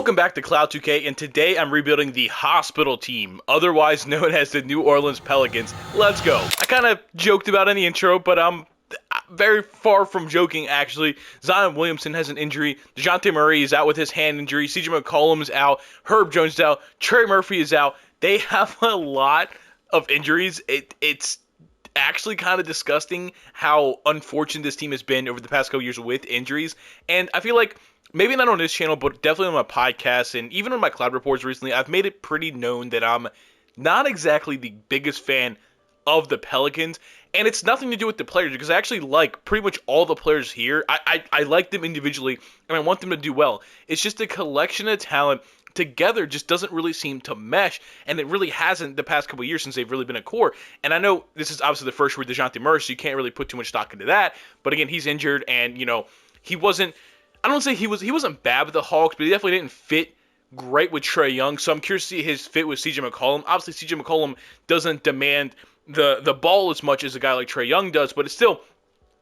Welcome back to Cloud 2K, and today I'm rebuilding the hospital team, otherwise known as the New Orleans Pelicans. Let's go. I kind of joked about it in the intro, but I'm very far from joking, actually. Zion Williamson has an injury. DeJounte Murray is out with his hand injury. CJ McCollum is out. Herb Jones is out. Trey Murphy is out. They have a lot of injuries. It's actually kind of disgusting how unfortunate this team has been over the past couple years with injuries. And I feel like maybe not on this channel, but definitely on my podcast and even on my Cloud Reports recently, I've made it pretty known that I'm not exactly the biggest fan of the Pelicans. And it's nothing to do with the players, because I actually like pretty much all the players here. I like them individually, and I want them to do well. It's just a collection of talent together just doesn't really seem to mesh, and it really hasn't the past couple of years since they've really been a core. And I know this is obviously the first year with DeJounte Murray, so you can't really put too much stock into that. But again, he's injured, and he wasn't. I don't say he wasn't bad with the Hawks, but he definitely didn't fit great with Trae Young. So I'm curious to see his fit with CJ McCollum. Obviously, CJ McCollum doesn't demand the ball as much as a guy like Trae Young does, but it's still,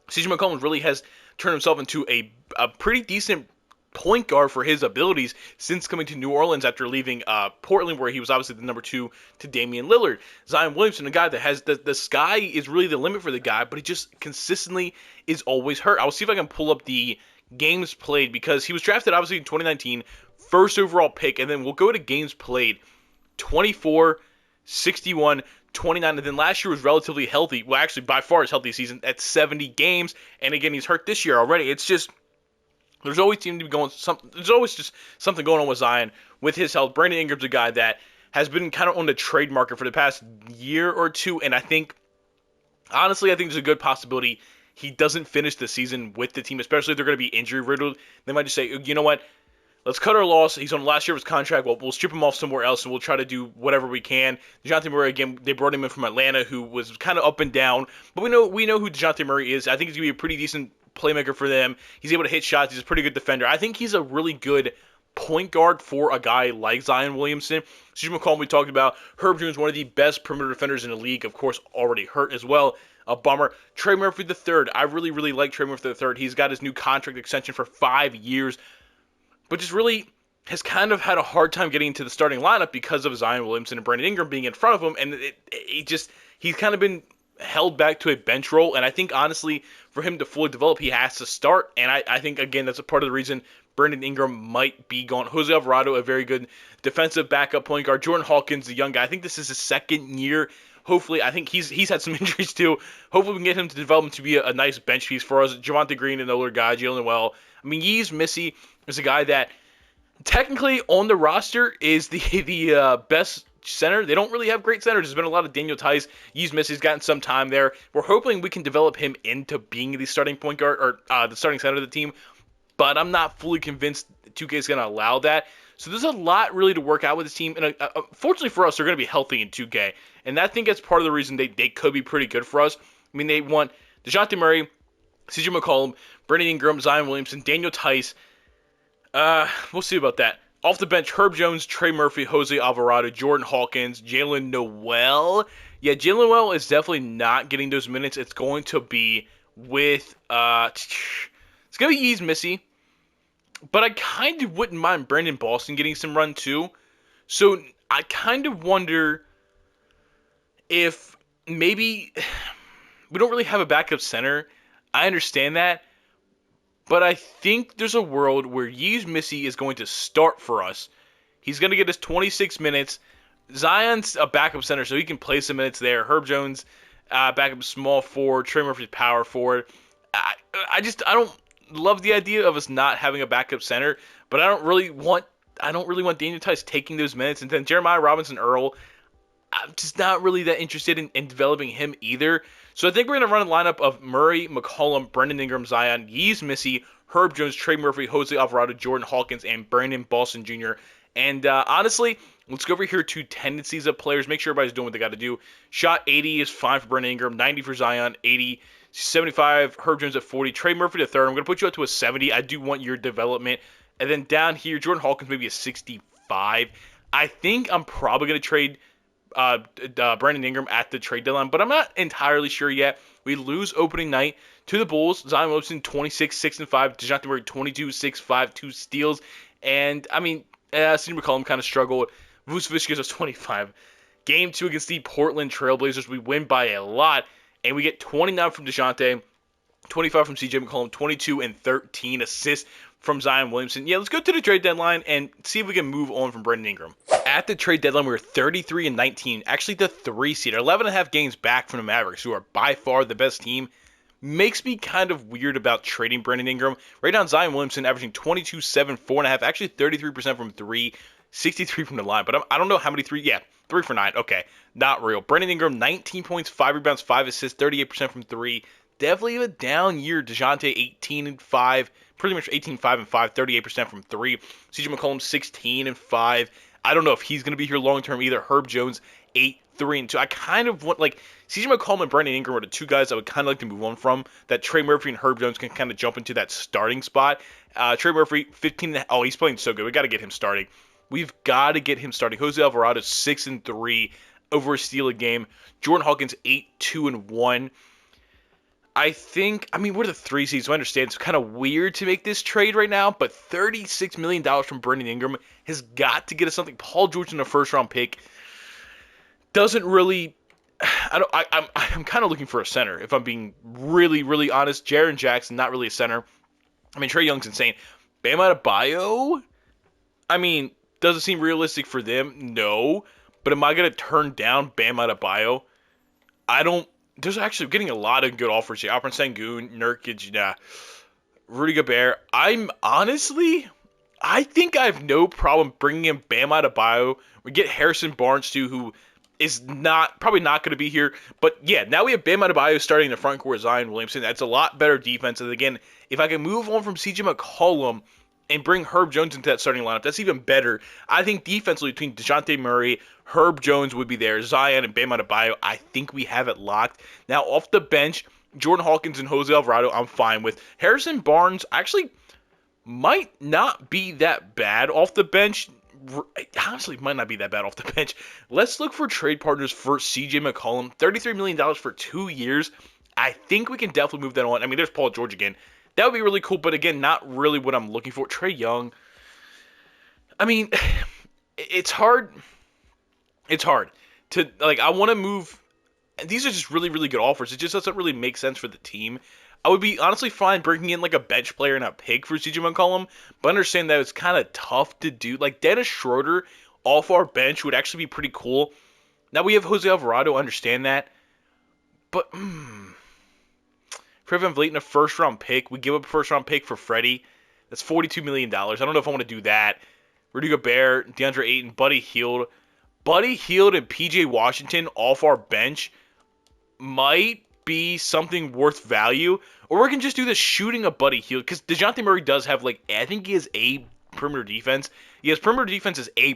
CJ McCollum really has turned himself into a pretty decent point guard for his abilities since coming to New Orleans after leaving Portland, where he was obviously the number 2 to Damian Lillard. Zion Williamson, a guy that has the sky is really the limit for the guy, but he just consistently is always hurt. I'll see if I can pull up the games played, because he was drafted obviously in 2019, first overall pick, and then we'll go to games played: 24, 61, 29, and then last year was relatively healthy. Well, actually, by far his healthiest season at 70 games, and again, he's hurt this year already. It's just, there's always just something going on with Zion with his health. Brandon Ingram's a guy that has been kind of on the trade market for the past year or two, and honestly, I think there's a good possibility he doesn't finish the season with the team, especially if they're going to be injury riddled. They might just say, you know what, let's cut our loss. He's on the last year of his contract. Well, we'll strip him off somewhere else, and we'll try to do whatever we can. DeJounte Murray, again, they brought him in from Atlanta, who was kind of up and down. But we know who DeJounte Murray is. I think he's going to be a pretty decent playmaker for them. He's able to hit shots. He's a pretty good defender. I think he's a really good point guard for a guy like Zion Williamson. CJ McCollum we talked about. Herb Jones, one of the best perimeter defenders in the league, of course, already hurt as well. A bummer. Trey Murphy III. I really, really like Trey Murphy III. He's got his new contract extension for 5 years, but just really has kind of had a hard time getting into the starting lineup because of Zion Williamson and Brandon Ingram being in front of him, and he's kind of been held back to a bench role. And I think, honestly, for him to fully develop, he has to start, and I think, again, that's a part of the reason Brandon Ingram might be gone. Jose Alvarado, a very good defensive backup point guard. Jordan Hawkins, the young guy. I think this is his second year. Hopefully, I think he's had some injuries too. Hopefully, we can get him to develop him to be a nice bench piece for us. Javonte Green, another guy. Jalen Well. I mean, Yves Missy is a guy that technically on the roster is the best center. They don't really have great centers. There's been a lot of Daniel Tice. Yves Missy's gotten some time there. We're hoping we can develop him into being the starting point guard, or the starting center of the team. But I'm not fully convinced 2K is going to allow that. So there's a lot really to work out with this team. And fortunately for us, they're going to be healthy in 2K. And I think that's part of the reason they could be pretty good for us. I mean, they want DeJounte Murray, CJ McCollum, Brandon Ingram, Zion Williamson, Daniel Tice. We'll see about that. Off the bench, Herb Jones, Trey Murphy, Jose Alvarado, Jordan Hawkins, Jalen Noel. Yeah, Jalen Noel is definitely not getting those minutes. It's going to be with it's going to be Yves Missy. But I kind of wouldn't mind Brandon Boston getting some run too. So I kind of wonder if maybe we don't really have a backup center. I understand that. But I think there's a world where Yves Missy is going to start for us. He's going to get us 26 minutes. Zion's a backup center, so he can play some minutes there. Herb Jones, backup small forward. Trey Murphy's power forward. I don't love the idea of us not having a backup center, but I don't really want Daniel Tice taking those minutes. And then Jeremiah Robinson Earl, I'm just not really that interested in developing him either. So I think we're going to run a lineup of Murray, McCollum, Brandon Ingram, Zion, Yves Missy, Herb Jones, Trey Murphy, Jose Alvarado, Jordan Hawkins, and Brandon Boston Jr. And honestly, let's go over here to tendencies of players. Make sure everybody's doing what they got to do. Shot 80 is fine for Brandon Ingram, 90 for Zion, 80, 75, Herb Jones at 40, Trey Murphy to third. I'm going to put you up to a 70. I do want your development. And then down here, Jordan Hawkins maybe a 65. I think I'm probably going to trade Brandon Ingram at the trade deadline, but I'm not entirely sure yet. We lose opening night to the Bulls. Zion Williamson 26, 6 and 5. DeJounte Murray 22, 6, 5, 2 steals. And I mean, CJ McCollum kind of struggled. Vucevic gives us 25. Game 2 against the Portland Trailblazers, we win by a lot, and we get 29 from DeJounte, 25 from CJ McCollum, 22 and 13 assists from Zion Williamson. Yeah, let's go to the trade deadline and see if we can move on from Brandon Ingram. At the trade deadline, we were 33 and 19, actually the 3 seed, 11 and a half games back from the Mavericks, who are by far the best team. Makes me kind of weird about trading Brandon Ingram. Right now, Zion Williamson averaging 22, 7, 4.5, actually 33% from 3, 63 from the line. But I don't know how many 3. Yeah, 3 for 9. Okay, not real. Brandon Ingram, 19 points, 5 rebounds, 5 assists, 38% from 3. Definitely a down year. DeJounte, 18 and 5, pretty much 18, 5 and 5, 38% from 3. CJ McCollum, 16 and 5. I don't know if he's going to be here long term either. Herb Jones, 8, 3 and 2. I kind of want, like, CJ McCollum and Brandon Ingram are the two guys I would kind of like to move on from. That Trey Murphy and Herb Jones can kind of jump into that starting spot. Trey Murphy, 15 and, oh, he's playing so good. We got to get him starting. We've got to get him starting. Jose Alvarado, 6 and 3, over a steal a game. Jordan Hawkins, 8, 2 and 1. We're the 3 seeds, so I understand it's kind of weird to make this trade right now, but $36 million from Brandon Ingram has got to get us something. Paul George in a first-round pick doesn't really... I'm kind of looking for a center, if I'm being really, really honest. Jaren Jackson, not really a center. Trae Young's insane. Bam Adebayo? Does it seem realistic for them? No. But am I going to turn down Bam Adebayo? There's actually getting a lot of good offers here. Alperen Sengun, Nurkic, Rudy Gobert. I think I have no problem bringing in Bam Adebayo. We get Harrison Barnes too, who is probably not going to be here. But yeah, now we have Bam Adebayo starting in the front court with Zion Williamson. That's a lot better defense. And again, if I can move on from CJ McCollum and bring Herb Jones into that starting lineup, that's even better. I think defensively between DeJounte Murray, Herb Jones would be there, Zion and Bam Adebayo, I think we have it locked. Now off the bench, Jordan Hawkins and Jose Alvarado, I'm fine with. Harrison Barnes actually might not be that bad off the bench. Honestly, might not be that bad off the bench. Let's look for trade partners for CJ McCollum. $33 million for 2 years. I think we can definitely move that on. There's Paul George again. That would be really cool, but again, not really what I'm looking for. Trae Young. It's hard. It's hard to, I want to move. These are just really, really good offers. It just doesn't really make sense for the team. I would be honestly fine bringing in a bench player and a pick for CJ McCollum, but understand that it's kind of tough to do. Dennis Schroeder off our bench would actually be pretty cool. Now we have Jose Alvarado, understand that. But, Fred VanVleet in a first-round pick. We give up a first-round pick for Freddie. That's $42 million. I don't know if I want to do that. Rudy Gobert, DeAndre Ayton, Buddy Hield. Buddy Hield and PJ Washington off our bench might be something worth value, or we can just do the shooting of Buddy Hield, because DeJounte Murray does have, I think he has A perimeter defense. He has perimeter defense is A+.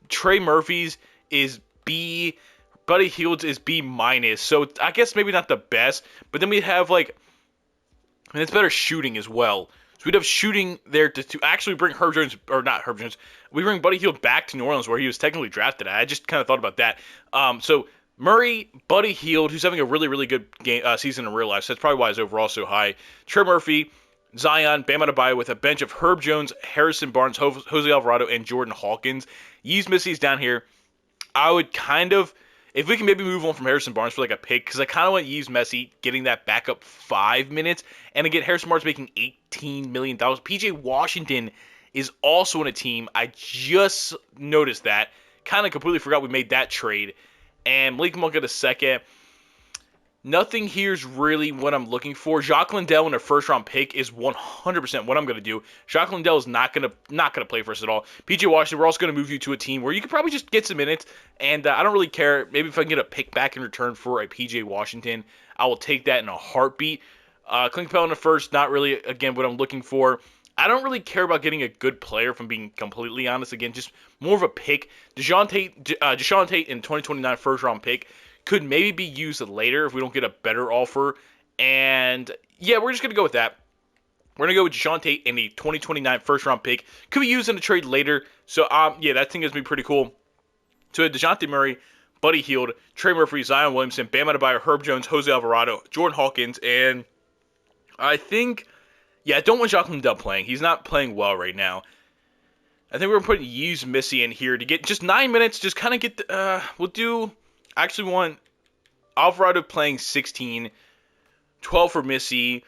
Trey Murphy's is B. Buddy Hield's is B-. So I guess maybe not the best, but then we have, it's better shooting as well. So we'd have shooting there to actually bring Herb Jones, or not Herb Jones, we bring Buddy Hield back to New Orleans where he was technically drafted at. I just kind of thought about that. So Murray, Buddy Hield, who's having a really, really good season in real life, so that's probably why his overall so high. Trey Murphy, Zion, Bam Adebayo with a bench of Herb Jones, Harrison Barnes, Jose Alvarado, and Jordan Hawkins. Yves Missy's down here. I would kind of, if we can maybe move on from Harrison Barnes for a pick, because I kind of want Yves Messi getting that backup 5 minutes. And again, Harrison Barnes making $18 million. PJ Washington is also in a team. I just noticed that. Kind of completely forgot we made that trade. And Malik Monk at a second. Nothing here's really what I'm looking for. Jacques Lindell in a first-round pick is 100% what I'm going to do. Jacques Lindell is not going to play for us at all. PJ Washington, we're also going to move you to a team where you could probably just get some minutes, and I don't really care. Maybe if I can get a pick back in return for a PJ Washington, I will take that in a heartbeat. Clint Capella in the first, not really, again, what I'm looking for. I don't really care about getting a good player, if I'm being completely honest. Again, just more of a pick. Deshaun Tate in 2029 first-round pick could maybe be used later if we don't get a better offer. And, yeah, we're just going to go with that. We're going to go with Deshaun Tate in the 2029 first-round pick. Could be used in a trade later. So, yeah, that thing is going to be pretty cool. So, DeJounte Murray, Buddy Hield, Trey Murphy, Zion Williamson, Bam Adebayo, Herb Jones, Jose Alvarado, Jordan Hawkins, and I think... Yeah, I don't want Jacques Lindell playing. He's not playing well right now. I think we're going to put Use Missy in here to get just 9 minutes. Just kind of get we'll do, I actually want Alvarado playing 16, 12 for Missy,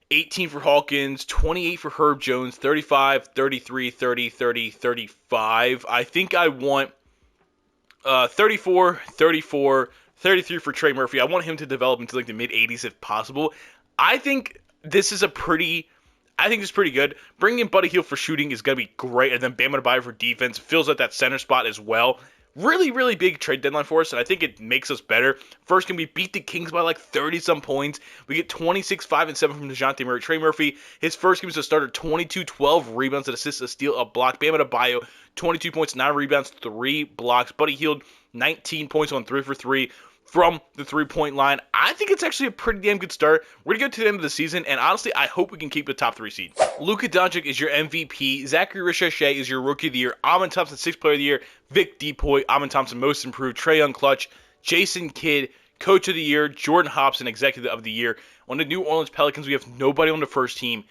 18 for Hawkins, 28 for Herb Jones, 35, 33, 30, 30, 35. I think I want 34, 34, 33 for Trey Murphy. I want him to develop into like the mid 80s if possible. I think this is pretty good. Bringing in Buddy Hield for shooting is going to be great. And then Bam Adebayo for defense fills out that center spot as well. Really, really big trade deadline for us, and I think it makes us better. First, can we beat the Kings by like 30-some points? We get 26, 5, and 7 from DeJounte Murray. Trey Murphy, his first game as a starter, 22, 12 rebounds, an assist, a steal, a block. Bam Adebayo, 22 points, 9 rebounds, 3 blocks. Buddy Hield, 19 points on 3 for 3 from the three-point line. I think it's actually a pretty damn good start. We're going to go to the end of the season, and honestly, I hope we can keep the top 3 seed. Luka Doncic is your MVP. Zachary Ricochet is your Rookie of the Year. Amon Thompson, 6th Player of the Year. Vic Depoy, Amon Thompson, Most Improved. Trae Young, Clutch. Jason Kidd, Coach of the Year. Jordan Hobson, Executive of the Year. On the New Orleans Pelicans, we have nobody on the first team,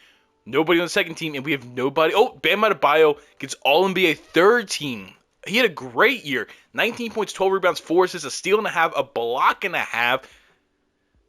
nobody on the second team, and we have nobody. Oh, Bam Adebayo gets All-NBA third team. He had a great year. 19 points, 12 rebounds, 4 assists, a steal and a half, a block and a half.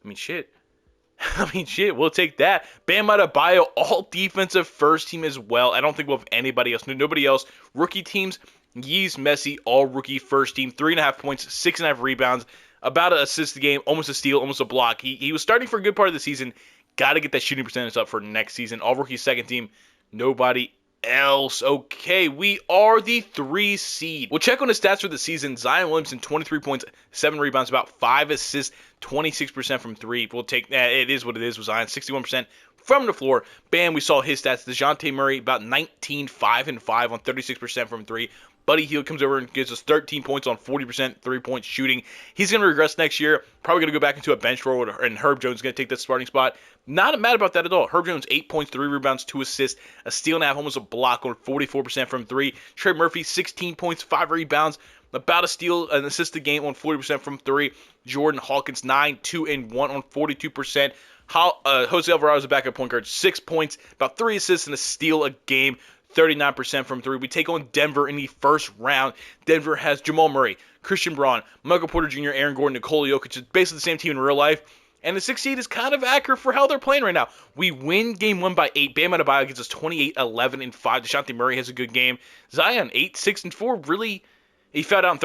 I mean, shit, we'll take that. Bam Adebayo, all defensive first team as well. I don't think we'll have anybody else. Nobody else. Rookie teams, Yeez, Messi, all rookie first team. 3.5 points, 6.5 rebounds, about an assist a game, almost a steal, almost a block. He was starting for a good part of the season. Got to get that shooting percentage up for next season. All rookie second team, nobody else. Okay, we are the 3 seed. We'll check on the stats for the season. Zion Williamson, 23 points, 7 rebounds, about 5 assists, 26% from 3. We'll take that. It is what it is with Zion, 61% from the floor. Bam, we saw his stats. DeJounte Murray, about 19, 5 and 5 on 36% from 3. Buddy Hield comes over and gives us 13 points on 40% three-point shooting. He's going to regress next year. Probably going to go back into a bench role, and Herb Jones is going to take that starting spot. Not mad about that at all. Herb Jones, 8 points, 3 rebounds, 2 assists, a steal and a half, almost a block on 44% from 3. Trey Murphy, 16 points, 5 rebounds, about a steal, an assist a game on 40% from 3. Jordan Hawkins, 9, 2, and 1 on 42%. Jose Alvarado is a backup point guard, 6 points, about 3 assists, and a steal a game. 39% from 3. We take on Denver in the first round. Denver has Jamal Murray, Christian Braun, Michael Porter Jr., Aaron Gordon, Nikola Jokic. It's basically the same team in real life. And the 6th seed is kind of accurate for how they're playing right now. We win game 1 by 8. Bam Adebayo gets us 28, 11, and 5. DeJounte Murray has a good game. Zion, 8, 6, and 4. Really, he fouled out in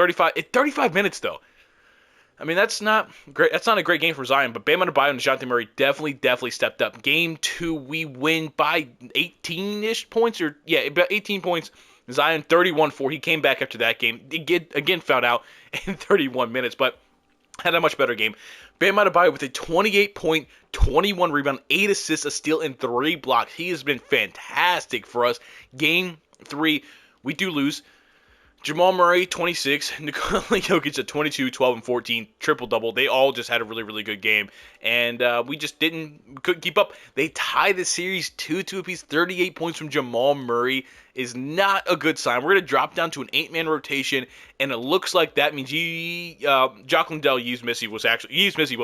35 minutes, though. I mean, that's not great. That's not a great game for Zion, but Bam Adebayo and DeJounte Murray definitely stepped up. Game 2, we win by 18-ish points, about 18 points. Zion, 31-4. He came back after that game. Again, fouled out in 31 minutes, but had a much better game. Bam Adebayo with a 28-point, 21 rebound, 8 assists, a steal, and 3 blocks. He has been fantastic for us. Game 3, we do lose. Jamal Murray, 26. Nikola Jokic at 22, 12, and 14. Triple-double. They all just had a really, really good game. And we just couldn't keep up. They tied the series 2-2 apiece. 38 points from Jamal Murray is not a good sign. We're going to drop down to an 8-man rotation. And it looks like that means Jock Landale, Yves Missy was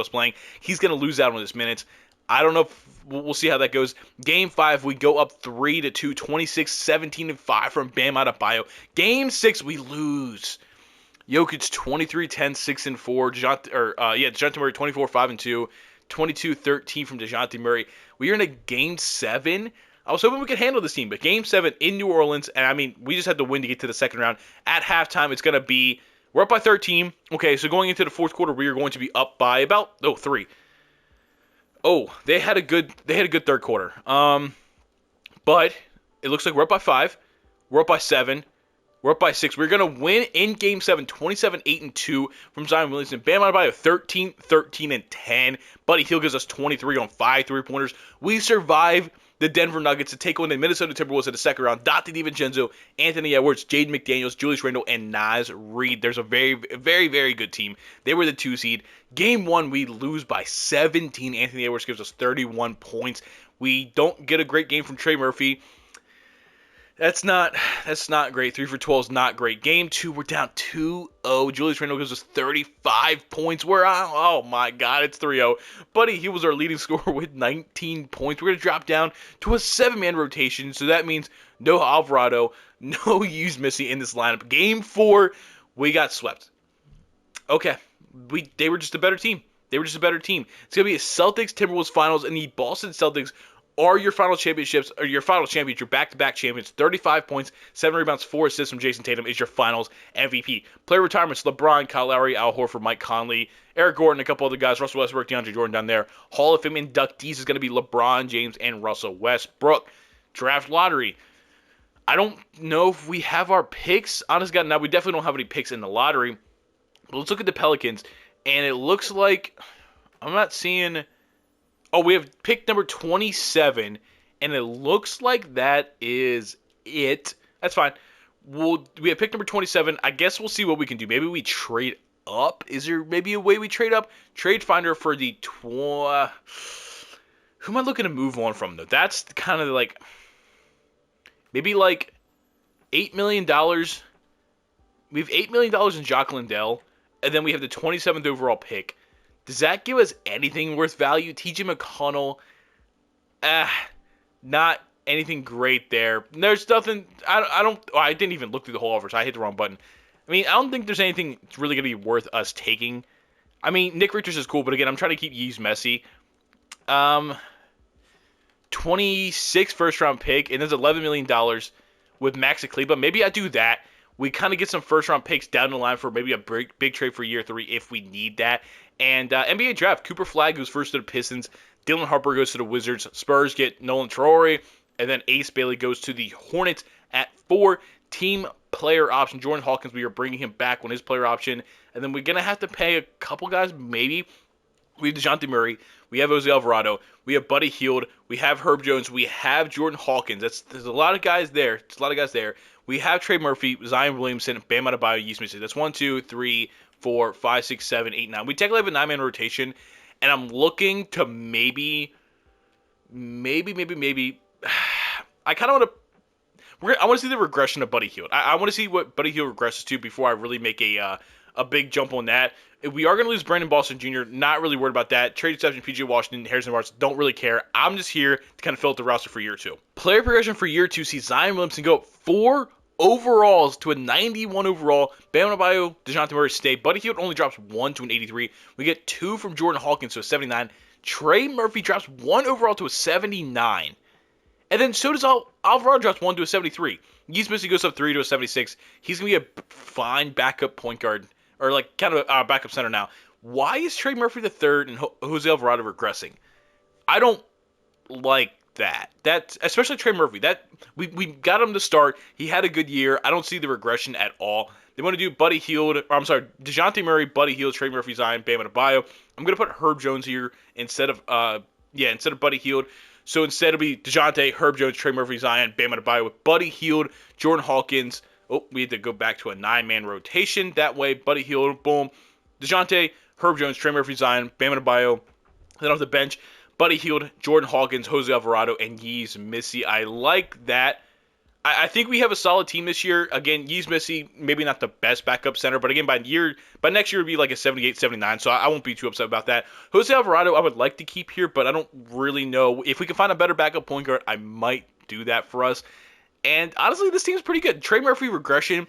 playing. He's going to lose out on his minutes. I don't know if we'll see how that goes. Game 5, we go up 3-2, 26, 17, and 5 from Bam Adebayo. Game 6, we lose. Jokic 23, 10, 6, and 4. DeJounte Murray 24, 5, and 2. 22, 13 from DeJounte Murray. We are in a Game 7. I was hoping we could handle this team, but Game 7 in New Orleans, and I mean, we just had to win to get to the second round. At halftime, it's going to be, we're up by 13. Okay, so going into the fourth quarter, we are going to be up by about, 3. Oh, they had a good third quarter. But it looks like we're up by 5. We're up by 7. We're up by 6. We're going to win in Game 7, 27, 8, and 2 from Zion Williamson. Bam Adebayo, 13, 13, and 10. Buddy Hield gives us 23 on 5 three-pointers. We survive the Denver Nuggets to take on the Minnesota Timberwolves in the second round. Dante DiVincenzo, Anthony Edwards, Jaden McDaniels, Julius Randle, and Naz Reid. There's a very, very, very good team. They were the 2 seed. Game 1, we lose by 17. Anthony Edwards gives us 31 points. We don't get a great game from Trey Murphy. That's not great. 3 for 12 is not great. Game 2, we're down 2-0. Julius Randle gives us 35 points. Oh my God, it's 3-0. Buddy, he was our leading scorer with 19 points. We're going to drop down to a 7-man rotation, so that means no Alvarado, no Hughes Missy in this lineup. Game 4, we got swept. Okay, they were just a better team. It's going to be a Celtics-Timberwolves finals, and the Boston Celtics are your final championships, or your final championship, your back-to-back champions. 35 points, 7 rebounds, 4 assists from Jason Tatum is your finals MVP. Player retirements: LeBron, Kyle Lowry, Al Horford, Mike Conley, Eric Gordon, a couple other guys, Russell Westbrook, DeAndre Jordan down there. Hall of Fame inductees is going to be LeBron James and Russell Westbrook. Draft lottery. I don't know if we have our picks. Honest God, now we definitely don't have any picks in the lottery. But let's look at the Pelicans, and it looks like I'm not seeing. Oh, we have pick number 27, and it looks like that is it. That's fine. We have pick number 27. I guess we'll see what we can do. Maybe we trade up. Is there maybe a way we trade up? Trade finder for the who am I looking to move on from, though? That's kind of like maybe like $8 million. We have $8 million in Jock Lindell, and then we have the 27th overall pick. Does that give us anything worth value? TJ McConnell, not anything great there. There's nothing. I didn't even look through the whole offer, so I hit the wrong button. I mean, I don't think there's anything really going to be worth us taking. I mean, Nick Richards is cool, but again, I'm trying to keep Yves messy. 26 first round pick, and there's $11 million with Max Akliba. Maybe I do that. We kind of get some first round picks down the line for maybe a big trade for year 3 if we need that. And NBA draft, Cooper Flagg goes first to the Pistons. Dylan Harper goes to the Wizards. Spurs get Nolan Traore. And then Ace Bailey goes to the Hornets at 4. Team player option. Jordan Hawkins, we are bringing him back on his player option. And then we're going to have to pay a couple guys, maybe. We have DeJounte Murray. We have Jose Alvarado. We have Buddy Hield. We have Herb Jones. We have Jordan Hawkins. There's a lot of guys there. We have Trey Murphy, Zion Williamson, Bam Adebayo, Yves Missi. That's 1, 2, 3, 4, 5, 6, 7, 8, 9. We technically have a 9-man rotation, and I'm looking to maybe. I kind of want to. I want to see the regression of Buddy Hield. I want to see what Buddy Hield regresses to before I really make a big jump on that. If we are going to lose Brandon Boston Jr., not really worried about that. Trade exception, PJ Washington, Harrison Barnes, don't really care. I'm just here to kind of fill out the roster for year 2. Player progression for year 2 sees Zion Williamson go 4 overalls to a 91 overall. Bam Adebayo, DeJounte Murray stay. Buddy Hield only drops 1 to an 83. We get 2 from Jordan Hawkins to a 79. Trey Murphy drops 1 overall to a 79. And then so does Alvarado drops 1 to a 73. Yves Missi goes up 3 to a 76. He's going to be a fine backup point guard, or like kind of a backup center now. Why is Trey Murphy the third and Jose Alvarado regressing? I don't like that. That especially Trey Murphy. That we got him to start. He had a good year. I don't see the regression at all. They want to do Buddy Hield, or I'm sorry, DeJounte Murray, Buddy Hield, Trey Murphy, Zion, Bam Adebayo. I'm gonna put Herb Jones here instead of Buddy Hield. So instead it'll be DeJounte, Herb Jones, Trey Murphy, Zion, Bam Adebayo with Buddy Hield, Jordan Hawkins. Oh, we had to go back to a 9-man rotation. That way, Buddy Hield, boom. DeJounte, Herb Jones, Trey Murphy, Zion, Bam Adebayo. Then off the bench, Buddy Hield, Jordan Hawkins, Jose Alvarado, and Yves Missi. I like that. I think we have a solid team this year. Again, Yves Missi, maybe not the best backup center, but again, by next year, it'll be like a 78, 79, so I won't be too upset about that. Jose Alvarado, I would like to keep here, but I don't really know. If we can find a better backup point guard, I might do that for us. And honestly, this team's pretty good. Trey Murphy regression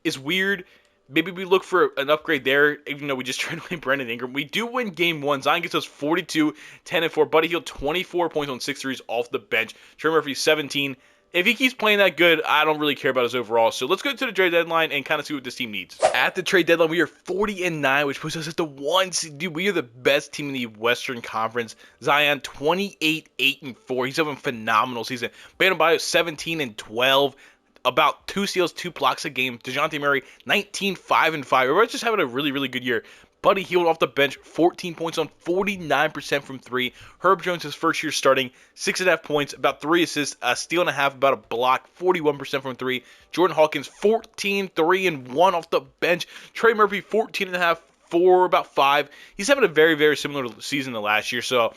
is weird. Maybe we look for an upgrade there, even though we just traded away Brandon Ingram. We do win game 1. Zion gets us 42, 10, and 4. Buddy Hield, 24 points on 6 threes off the bench. Trey Murphy, 17. If he keeps playing that good, I don't really care about his overall. So let's go to the trade deadline and kind of see what this team needs. At the trade deadline, we are 40-9, which puts us at the 1 seed. Dude, we are the best team in the Western Conference. Zion, 28, 8, and 4. He's having a phenomenal season. Bam Adebayo, 17 and 12. About 2 steals, 2 blocks a game. DeJounte Murray, 19, 5, and 5. We're just having a really, really good year. Buddy Hield off the bench, 14 points on 49% from 3. Herb Jones, his first year starting, 6.5 points, about 3 assists, a steal and a half, about a block, 41% from 3. Jordan Hawkins, 14, 3, and 1 off the bench. Trey Murphy, 14 and a half, 4, about 5. He's having a very, very similar season to last year, so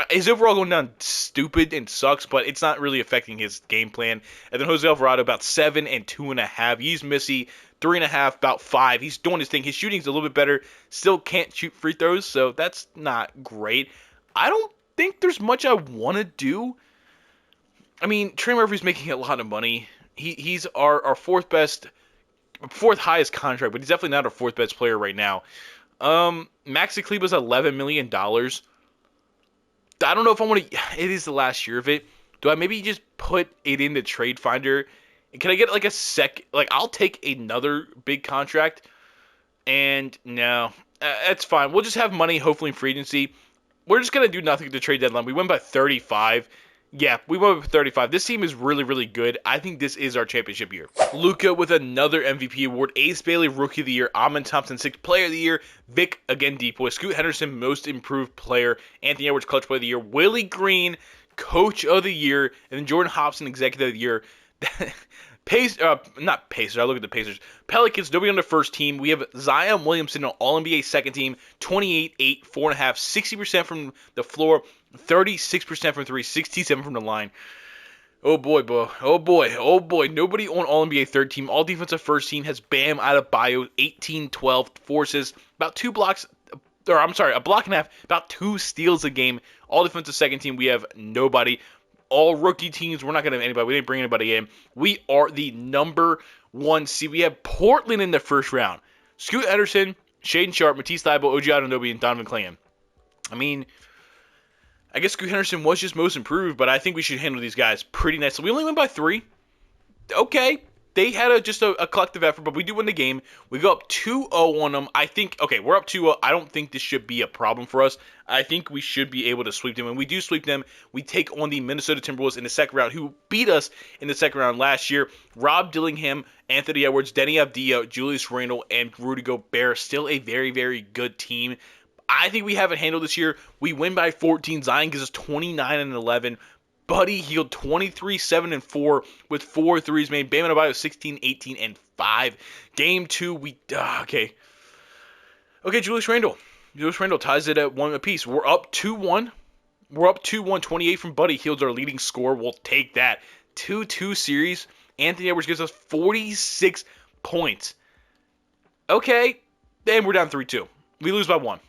His overall going down stupid and sucks, but it's not really affecting his game plan. And then Jose Alvarado about 7 and 2.5. He's Missy 3.5, about 5. He's doing his thing. His shooting's a little bit better. Still can't shoot free throws, so that's not great. I don't think there's much I want to do. I mean, Trey Murphy's making a lot of money. He's our fourth highest contract, but he's definitely not our fourth best player right now. Maxi Kleber's $11 million. I don't know if I want to. It is the last year of it. Do I maybe just put it in the trade finder? Can I get like a I'll take another big contract. And no, that's fine. We'll just have money, hopefully in free agency. We're just gonna do nothing at the trade deadline. We went by 35. Yeah, we went by 35. This team is really, really good. I think this is our championship year. Luka with another MVP award. Ace Bailey, Rookie of the Year. Amon Thompson, Sixth Player of the Year. Vic, again, Depoy. Scoot Henderson, Most Improved Player. Anthony Edwards, Clutch Player of the Year. Willie Green, Coach of the Year. And then Jordan Hobson, Executive of the Year. Not Pacers. I look at the Pacers. Pelicans, nobody on the first team. We have Zion Williamson on All-NBA second team. 28, 8, 4.5, 60% from the floor, 36% from three, 67 from the line. Oh boy, bro. Oh boy. Nobody on All-NBA third team. All defensive first team has Bam Adebayo, 18, 12 forces, about 2 blocks. A block and a half, about 2 steals a game. All defensive second team, we have nobody. All rookie teams, we're not going to have anybody. We didn't bring anybody in. We are the number 1 seed. We have Portland in the first round. Scoot Henderson, Shaedon Sharpe, Matisse Thybulle, OG Anunoby, and Donovan Clayton. I mean, I guess Scoot Henderson was just most improved, but I think we should handle these guys pretty nicely. We only went by 3. Okay. They had just a collective effort, but we do win the game. We go up 2-0 on them. I think, okay, we're up 2-0. I don't think this should be a problem for us. I think we should be able to sweep them. When we do sweep them, we take on the Minnesota Timberwolves in the second round, who beat us in the second round last year. Rob Dillingham, Anthony Edwards, Denny Avdia, Julius Randle, and Rudy Gobert. Still a very, very good team. I think we have it handled this year. We win by 14. Zion gives us 29 and 11. Buddy Hield 23, 7, and 4 with 4 threes made. Bam Adebayo 16, 18, and 5. Game 2, okay. Okay, Julius Randle. Julius Randle ties it at 1 apiece. We're up 2-1. 28 from Buddy Hield's our leading scorer. We'll take that. 2-2 series. Anthony Edwards gives us 46 points. Okay, then we're down 3-2. We lose by 1.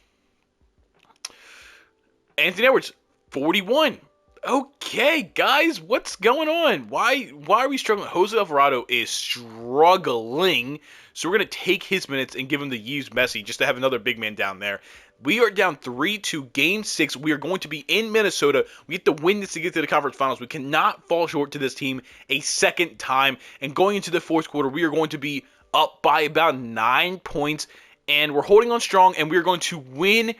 Anthony Edwards, 41. Okay, guys, what's going on? Why are we struggling? Jose Alvarado is struggling, so we're going to take his minutes and give him the use Messi just to have another big man down there. We are down 3-2, Game 6. We are going to be in Minnesota. We have to win this to get to the conference finals. We cannot fall short to this team a second time. And going into the fourth quarter, we are going to be up by about 9 points, and we're holding on strong, and we are going to win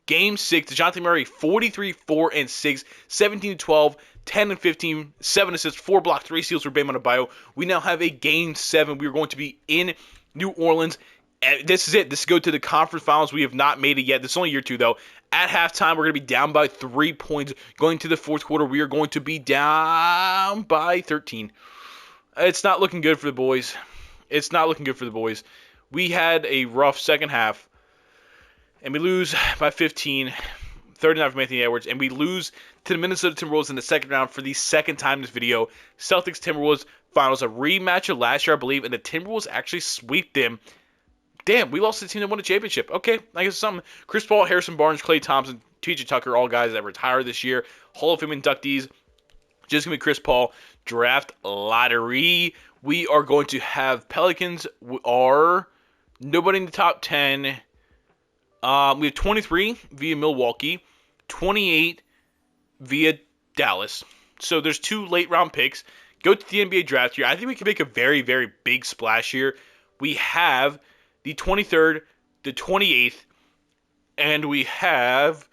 Game 6, DeJounte Murray, 43, 4, and 6, 17, 12, 10, and 15, 7 assists, 4 blocks, 3 steals for Bam Adebayo. We now have a Game 7. We are going to be in New Orleans. And this is it. This is go to the conference finals. We have not made it yet. This is only year 2, though. At halftime, we're going to be down by 3 points. Going to the fourth quarter, we are going to be down by 13. It's not looking good for the boys. It's not looking good for the boys. We had a rough second half. And we lose by 15, 39 from Anthony Edwards, and we lose to the Minnesota Timberwolves in the second round for the second time in this video. Celtics-Timberwolves finals, a rematch of last year, I believe, and the Timberwolves actually sweep them. Damn, we lost to the team that won the championship. Okay, I guess something. Chris Paul, Harrison Barnes, Klay Thompson, T.J. Tucker, all guys that retired this year. Hall of Fame inductees. Just going to be Chris Paul. Draft lottery. We are going to have Pelicans are nobody in the top 10. We have 23 via Milwaukee, 28 via Dallas. So there's 2 late round picks. Go to the NBA draft here. I think we can make a very, very big splash here. We have the 23rd, the 28th, and we have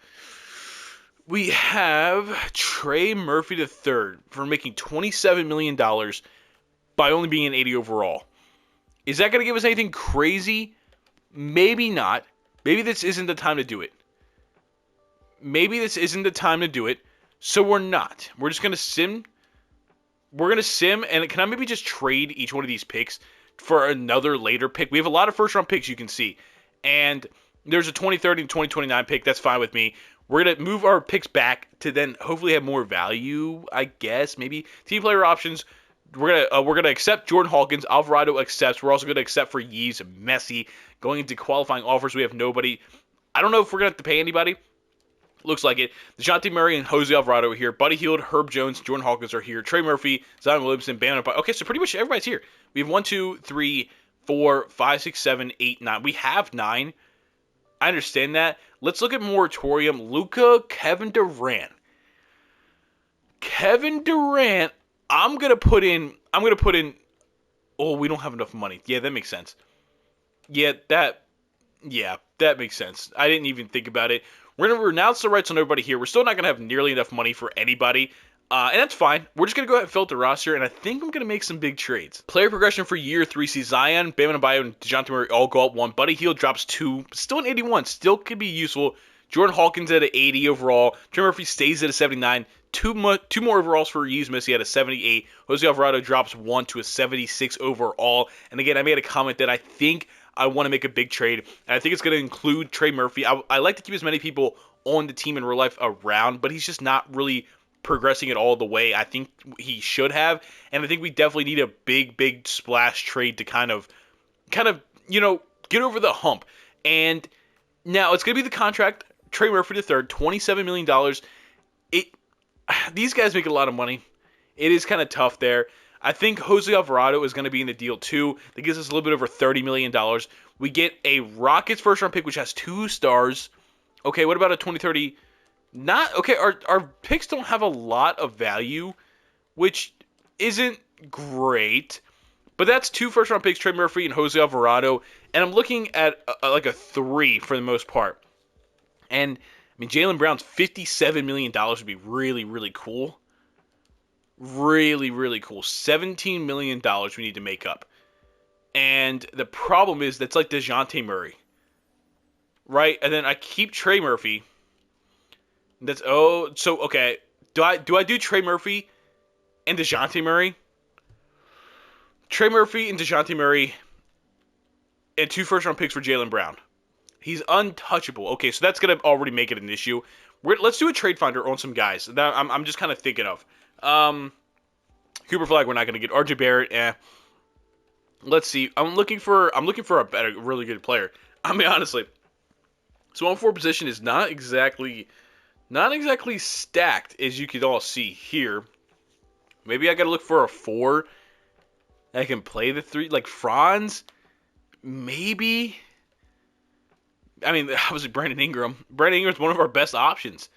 Trey Murphy III for making $27 million by only being an 80 overall. Is that going to give us anything crazy? Maybe not. Maybe this isn't the time to do it. So we're not. We're just going to sim. We're going to sim, and can I maybe just trade each one of these picks for another later pick? We have a lot of first-round picks, you can see. And there's a 2030 and 2029 pick. That's fine with me. We're going to move our picks back to then hopefully have more value, I guess, maybe. Team player options, we're gonna accept Jordan Hawkins. Alvarado accepts. We're also going to accept for Yee's Messi. Going into qualifying offers, we have nobody. I don't know if we're going to have to pay anybody. Looks like it. DeJounte Murray and Jose Alvarado are here. Buddy Hield, Herb Jones, Jordan Hawkins are here. Trey Murphy, Zion Williamson, Bam. Okay, so pretty much everybody's here. We have 1, 2, 3, 4, 5, 6, 7, 8, 9. We have 9. I understand that. Let's look at moratorium. Luka, Kevin Durant. Kevin Durant. I'm gonna put in. Oh, we don't have enough money. Yeah, that makes sense. Yeah, that makes sense. I didn't even think about it. We're going to renounce the rights on everybody here. We're still not going to have nearly enough money for anybody. And that's fine. We're just going to go ahead and fill out the roster, and I think I'm going to make some big trades. Player progression for year 3 sees Zion, Bam Adebayo, and DeJounte Murray all go up 1. Buddy Hield drops 2. Still an 81. Still could be useful. Jordan Hawkins at an 80 overall. Trey Murphy stays at a 79. Two more overalls for Yee's Messi at a 78. Jose Alvarado drops 1 to a 76 overall. And again, I made a comment that I think I want to make a big trade, and I think it's going to include Trey Murphy. I like to keep as many people on the team in real life around, but he's just not really progressing it all the way I think he should have, and I think we definitely need a big splash trade to kind of get over the hump. And now it's going to be the contract. Trey Murphy III, $27 million. These guys make a lot of money. It is kind of tough there. I think Jose Alvarado is going to be in the deal too. That gives us a little bit over $30 million. We get a Rockets first-round pick, which has 2 stars. Okay, what about a 2030? Our picks don't have a lot of value, which isn't great. But that's 2 first-round picks, Trey Murphy and Jose Alvarado. And I'm looking at like a 3 for the most part. And, I mean, Jaylen Brown's $57 million would be really, really cool. Really, really cool. $17 million we need to make up. And the problem is that's like DeJounte Murray. Right? And then I keep Trey Murphy. Okay. Do I do Trey Murphy and DeJounte Murray? Trey Murphy and DeJounte Murray and 2 first-round picks for Jaylen Brown. He's untouchable. Okay, so that's going to already make it an issue. Let's do a trade finder on some guys that I'm just kind of thinking of. Cooper Flag, we're not going to get. RJ Barrett, Let's see. I'm looking for a better, really good player. I mean, honestly. So on 4 position is not exactly stacked, as you can all see here. Maybe I got to look for a 4 that can play the 3, like Franz. Maybe. I mean, obviously Brandon Ingram. Brandon Ingram's one of our best options.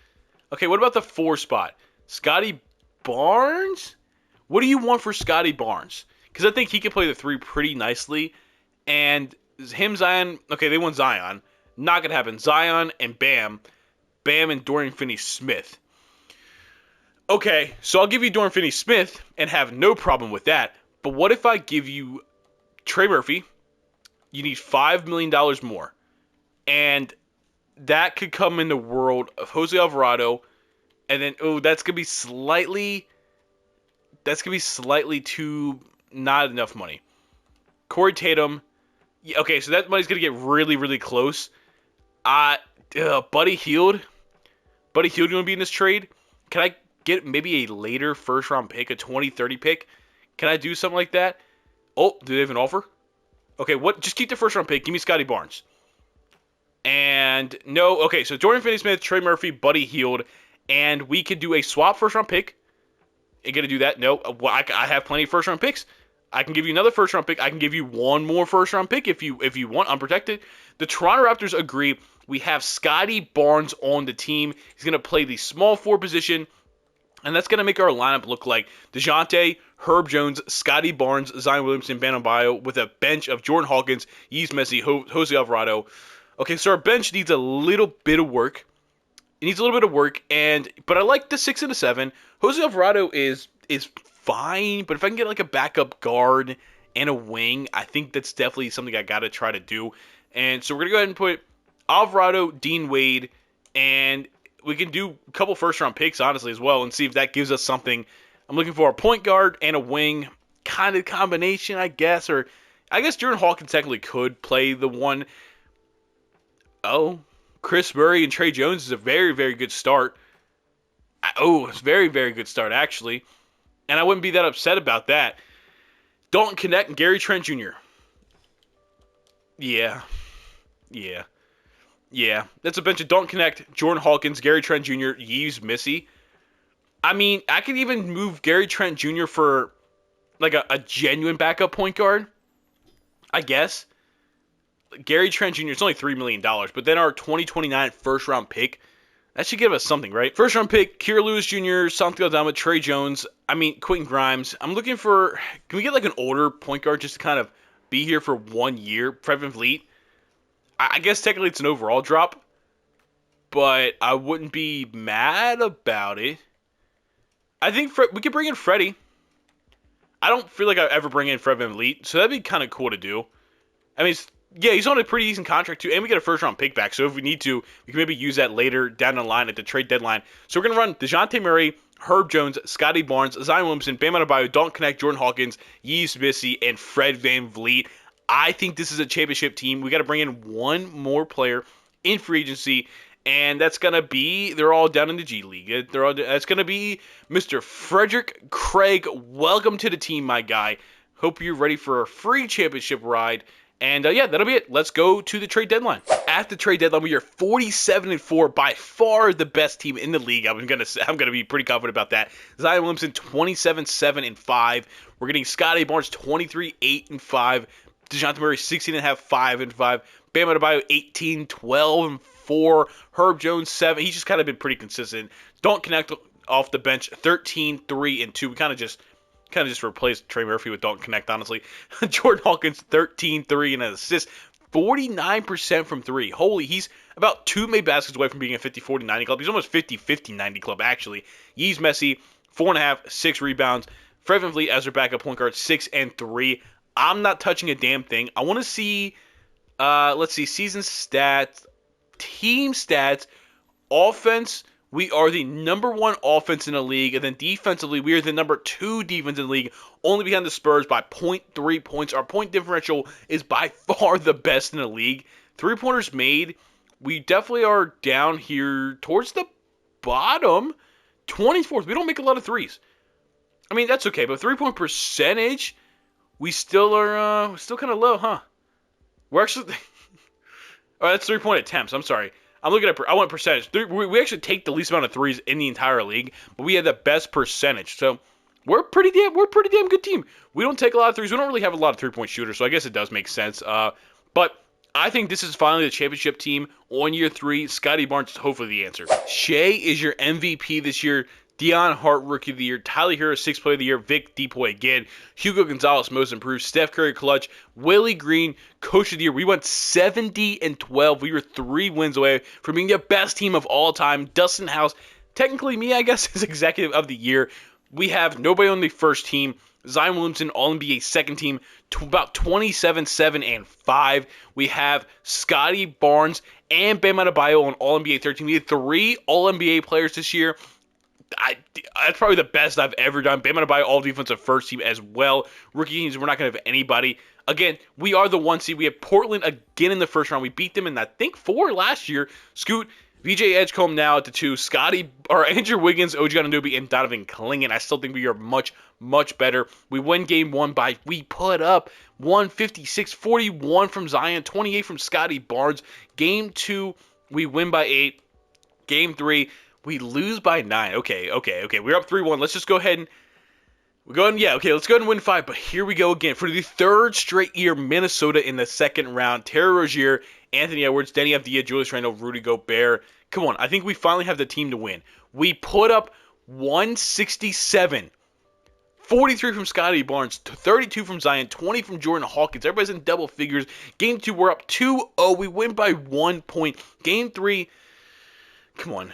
Okay, what about the 4 spot? Scotty Barnes? What do you want for Scotty Barnes? Because I think he can play the 3 pretty nicely. And him, Zion, okay, they want Zion. Not going to happen. Zion and Bam. Bam and Dorian Finney-Smith. Okay, so I'll give you Dorian Finney-Smith and have no problem with that. But what if I give you Trey Murphy? You need $5 million more. And that could come in the world of Jose Alvarado. And then, that's going to be slightly too not enough money. Corey Tatum. Yeah, okay, so that money's going to get really, really close. Buddy Hield. Buddy Hield going to be in this trade? Can I get maybe a later first-round pick, a 2030 pick? Can I do something like that? Oh, do they have an offer? Okay, what? Just keep the first-round pick. Give me Scotty Barnes. And no, okay, so Dorian Finney-Smith, Trey Murphy, Buddy Hield, and we could do a swap first-round pick. You gonna do that? No, well, I have plenty of first-round picks. I can give you another first-round pick. I can give you one more first-round pick if you want, unprotected. The Toronto Raptors agree. We have Scotty Barnes on the team. He's gonna play the small 4 position, and that's gonna make our lineup look like DeJounte, Herb Jones, Scotty Barnes, Zion Williamson, Bam Adebayo, with a bench of Jordan Hawkins, Yee's Messi, Jose Alvarado. Okay, so our bench needs a little bit of work. It needs a little bit of work, but I like the 6 and a 7. Jose Alvarado is fine, but if I can get like a backup guard and a wing, I think that's definitely something I gotta try to do. And so we're gonna go ahead and put Alvarado, Dean Wade, and we can do a couple first-round picks, honestly, as well, and see if that gives us something. I'm looking for a point guard and a wing kind of combination, I guess, or I guess Jordan Hawkins technically could play the 1. Oh, Chris Murray and Trey Jones is a very, very good start. Oh, it's a very, very good start, actually. And I wouldn't be that upset about that. Dalton Knecht and Gary Trent Jr. Yeah. Yeah. Yeah. That's a bench of Dalton Knecht, Jordan Hawkins, Gary Trent Jr., Yves Missy. I mean, I could even move Gary Trent Jr. for like a genuine backup point guard, I guess. Gary Trent Jr. is only $3 million, but then our 2029 first round pick, that should give us something, right? First round pick, Kira Lewis Jr., Santiago Dama, Trey Jones, Quentin Grimes. I'm looking for, can we get like an older point guard just to kind of be here for 1 year? Fred VanVleet. I guess technically it's an overall drop, but I wouldn't be mad about it. I think we could bring in Freddie. I don't feel like I ever bring in Fred VanVleet, so that'd be kind of cool to do. I mean, he's on a pretty decent contract too, and we get a first-round pick back. So if we need to, we can maybe use that later down the line at the trade deadline. So we're gonna run DeJounte Murray, Herb Jones, Scotty Barnes, Zion Williamson, Bam Adebayo, Dalton Knecht, Jordan Hawkins, Yves Missy, and Fred VanVleet. I think this is a championship team. We got to bring in one more player in free agency, and that's gonna be, they're all down in the G League. That's gonna be Mr. Frederick Craig. Welcome to the team, my guy. Hope you're ready for a free championship ride. And yeah, that'll be it. Let's go to the trade deadline. At the trade deadline, we are 47-4, by far the best team in the league. I'm gonna be pretty confident about that. Zion Williamson 27-7-5. We're getting Scotty Barnes 23-8-5. DeJounte Murray 16.5, 5-5. Bam Adebayo 18-12-4. Herb Jones 7. He's just kind of been pretty consistent. Don't connect off the bench 13-3-2. We kind of just replaced Trey Murphy with Dalton Knecht, honestly. Jordan Hawkins, 13-3 and an assist. 49% from 3. Holy, he's about 2 made baskets away from being a 50-40-90 club. He's almost 50-50-90 club, actually. Yves Missy, 4.5, 6 rebounds. Fred VanVleet as their backup point guard, 6 and 3. I'm not touching a damn thing. I want to see, let's see, season stats, team stats, offense. We are the number 1 offense in the league, and then defensively, we are the number 2 defense in the league, only behind the Spurs by 0.3 points. Our point differential is by far the best in the league. 3-pointers made, we definitely are down here towards the bottom. 24th, we don't make a lot of threes. I mean, that's okay, but 3-point percentage, we still are still kind of low, huh? We're actually, oh, that's 3-point attempts, I'm sorry. I'm looking at, I want percentage. We actually take the least amount of threes in the entire league, but we have the best percentage. So we're a pretty damn good team. We don't take a lot of threes. We don't really have a lot of 3-point shooters, so I guess it does make sense. But I think this is finally the championship team on year 3. Scotty Barnes is hopefully the answer. Shea is your MVP this year. Deion Hart, Rookie of the Year. Tyler Hero, 6th Player of the Year. Vic Depoy again. Hugo Gonzalez, Most Improved. Steph Curry, Clutch. Willie Green, Coach of the Year. We went 70-12. We were 3 wins away from being the best team of all time. Dustin House, technically me, I guess, is Executive of the Year. We have nobody on the first team. Zion Williamson, All-NBA second team, about 27-7-5. We have Scotty Barnes and Bam Adebayo on All-NBA third team. We had 3 All-NBA players this year. That's probably the best I've ever done. Bam Adebayo, all defensive first team as well. Rookie teams, we're not going to have anybody. Again, we are the 1 seed. We have Portland again in the first round. We beat them in, I think, 4 last year. Scoot, VJ Edgecombe now at the 2. Andrew Wiggins, OG Anunoby, and Donovan Clingan. I still think we are much, much better. We win game 1 we put up 156-41 from Zion, 28 from Scotty Barnes. Game 2, we win by 8. Game 3, we lose by 9. Okay. We're up 3-1. Let's just go ahead and let's go ahead and win 5. But here we go again. For the 3rd straight year, Minnesota in the second round. Terry Rozier, Anthony Edwards, Denny Avdia, Julius Randle, Rudy Gobert. Come on, I think we finally have the team to win. We put up 167. 43 from Scotty Barnes, 32 from Zion, 20 from Jordan Hawkins. Everybody's in double figures. Game 2, we're up 2-0. We win by 1 point. Game 3, come on.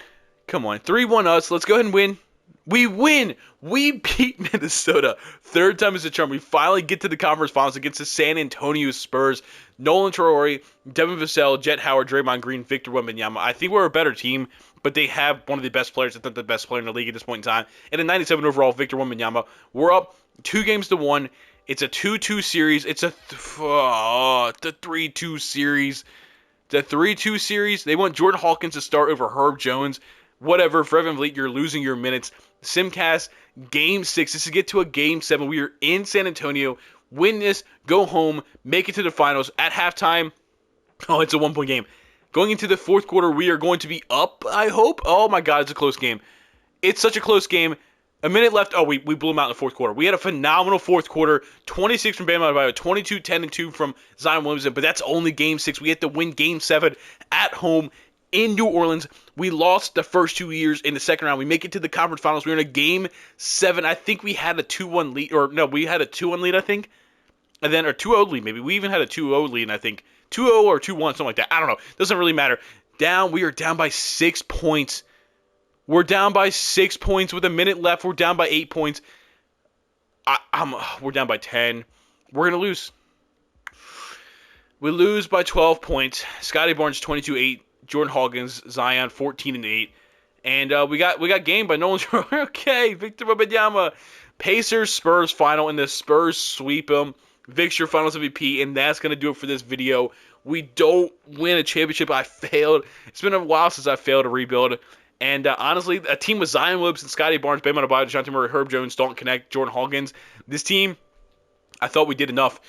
3-1 us. Let's go ahead and win. We win. We beat Minnesota. 3rd time as a charm. We finally get to the conference finals against the San Antonio Spurs. Nolan Traore, Devin Vassell, Jet Howard, Draymond Green, Victor Wembanyama. I think we're a better team, but they have one of the best players, if not the best player in the league at this point in time. And a 97 overall, Victor Wembanyama. We're up 2-1. It's a 2-2 series. It's a 3-2 series. The 3-2 series, they want Jordan Hawkins to start over Herb Jones. Whatever, for Evan Vliet, you're losing your minutes. Simcast, Game 6. This is get to a Game 7. We are in San Antonio. Win this, go home, make it to the finals. At halftime, oh, it's a 1-point game. Going into the fourth quarter, we are going to be up, I hope. Oh, my God, it's a close game. It's such a close game. A minute left. Oh, we blew them out in the fourth quarter. We had a phenomenal fourth quarter. 26 from Bam Adebayo, 22, 10, and 2 from Zion Williamson. But that's only Game 6. We had to win Game 7 at home in New Orleans. We lost the first 2 years in the second round. We make it to the conference finals. We were in a Game 7. I think we had a 2-1 lead. Or, no, we had a 2-1 lead, I think. And then, or 2-0 lead, maybe. We even had a 2-0 lead, and I think 2-0 or 2-1, something like that. I don't know. Doesn't really matter. We are down by 6 points. We're down by 6 points with a minute left. We're down by 8 points. We're down by 10. We're going to lose. We lose by 12 points. Scotty Barnes, 22-8. Jordan Hawkins, Zion, 14-8. And we got game by Nolan. Okay, Victor Wembanyama. Pacers, Spurs final, and the Spurs sweep them. Vic's your finals MVP, and that's going to do it for this video. We don't win a championship. I failed. It's been a while since I failed to rebuild. And honestly, a team with Zion Williamson, Scotty Barnes, Bam Adebayo, DeJounte Murray, Herb Jones, Dalton Connect, Jordan Hawkins. This team, I thought we did enough.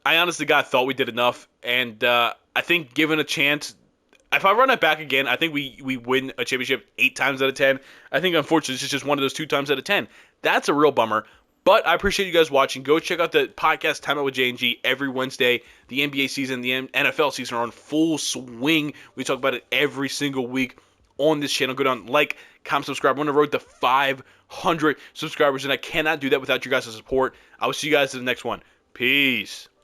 I honestly, God, thought we did enough. And I think given a chance, if I run it back again, I think we win a championship 8 times out of 10. I think, unfortunately, this is just one of those 2 times out of 10. That's a real bummer. But I appreciate you guys watching. Go check out the podcast Time Out with J&G every Wednesday. The NBA season, the NFL season are on full swing. We talk about it every single week on this channel. Go down, like, comment, subscribe. We're on the road to 500 subscribers, and I cannot do that without you guys' support. I will see you guys in the next one. Peace.